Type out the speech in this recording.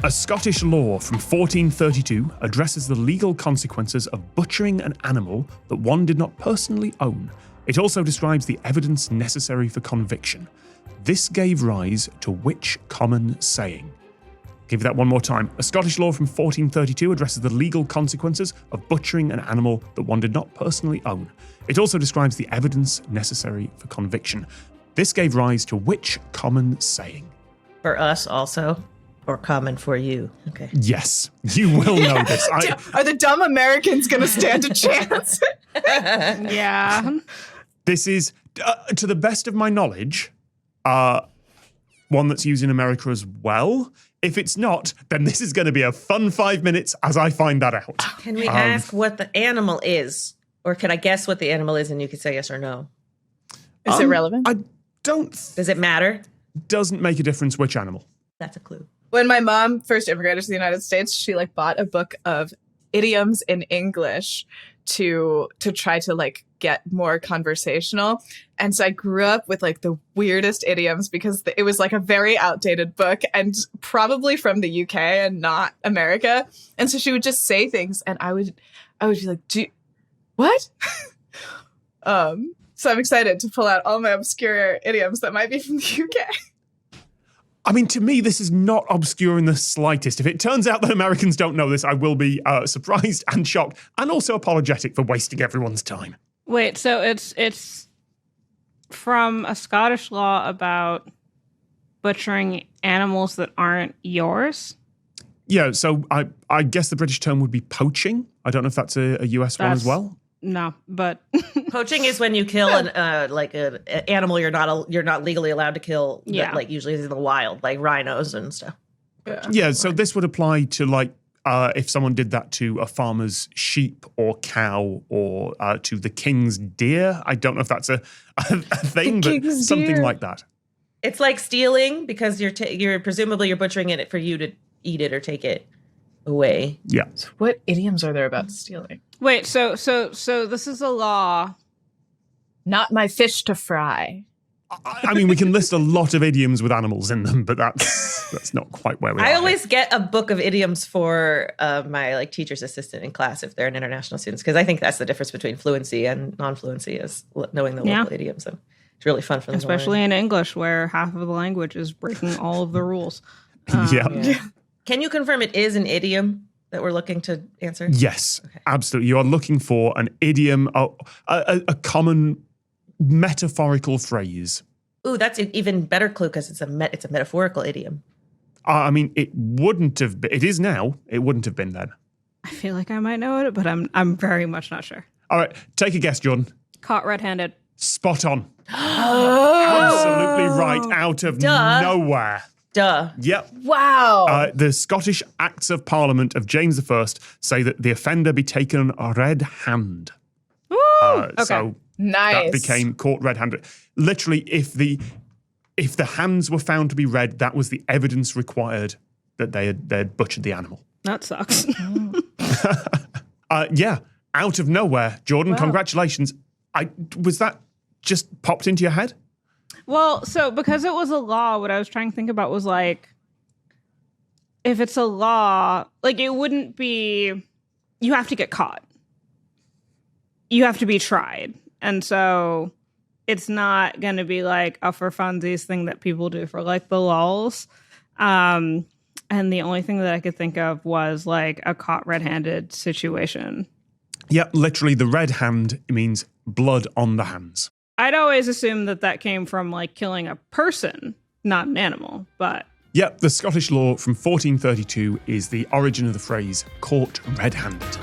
A Scottish law from 1432 addresses the legal consequences of butchering an animal that one did not personally own. It also describes the evidence necessary for conviction. This gave rise to which common saying? Give that one more time. A Scottish law from 1432 addresses the legal consequences of butchering an animal that one did not personally own. It also describes the evidence necessary for conviction. This gave rise to which common saying? For us also, or common for you? Okay. Yes, you will know this. Are the dumb Americans going to stand a chance? Yeah. This is, to the best of my knowledge, one that's used in America as well. If it's not, then this is going to be a fun 5 minutes as I find that out. Can we ask what the animal is? Or can I guess what the animal is and you can say yes or no? Is it relevant? I don't... Does it matter? Doesn't make a difference which animal. That's a clue. When my mom first immigrated to the United States, she bought a book of idioms in English to try to get more conversational. And so I grew up with the weirdest idioms because it was a very outdated book and probably from the UK and not America. And so she would just say things and I would be like, what? So I'm excited to pull out all my obscure idioms that might be from the UK. I mean, to me, this is not obscure in the slightest. If it turns out that Americans don't know this, I will be surprised and shocked and also apologetic for wasting everyone's time. Wait, so it's from a Scottish law about butchering animals that aren't yours? Yeah, so I guess the British term would be poaching. I don't know if that's a US one as well. No, but poaching is when you kill an animal you're not legally allowed to kill. Yeah, that, usually is in the wild, like rhinos and stuff. Yeah, so this would apply to if someone did that to a farmer's sheep or cow or to the king's deer. I don't know if that's a thing, but something like that. It's like stealing because you're presumably butchering it for you to eat it or take it away. Yeah. So what idioms are there about stealing? Wait, so this is a law. Not my fish to fry. I mean, we can list a lot of idioms with animals in them, but that's not quite where we are. I always get a book of idioms for my teacher's assistant in class if they're an international students, because I think that's the difference between fluency and non-fluency is knowing the local idioms. So it's really fun for them. Especially in English, where half of the language is breaking all of the rules. Yeah. Can you confirm it is an idiom that we're looking to answer? Yes, absolutely. You are looking for an idiom, a common metaphorical phrase. Ooh, that's an even better clue because it's a metaphorical idiom. I mean, it wouldn't have been. It is now. It wouldn't have been then. I feel like I might know it, but I'm very much not sure. All right, take a guess, Jordan. Caught red-handed. Spot on. Absolutely right. Out of nowhere. Duh. Yep. Wow. The Scottish Acts of Parliament of James I say that the offender be taken red-handed. Okay. So nice. that became caught red-handed. Literally, if the hands were found to be red, that was the evidence required that they had butchered the animal. That sucks. Yeah, out of nowhere. Jordan, wow. Congratulations. Was that just popped into your head? Well, so because it was a law, what I was trying to think about was if it's a law, it wouldn't be, you have to get caught. You have to be tried. And so it's not going to be a for funsies thing that people do for the lulz. And the only thing that I could think of was a caught red-handed situation. Yeah, literally the red hand means blood on the hands. I'd always assumed that came from killing a person, not an animal, but... Yeah, the Scottish law from 1432 is the origin of the phrase caught red-handed.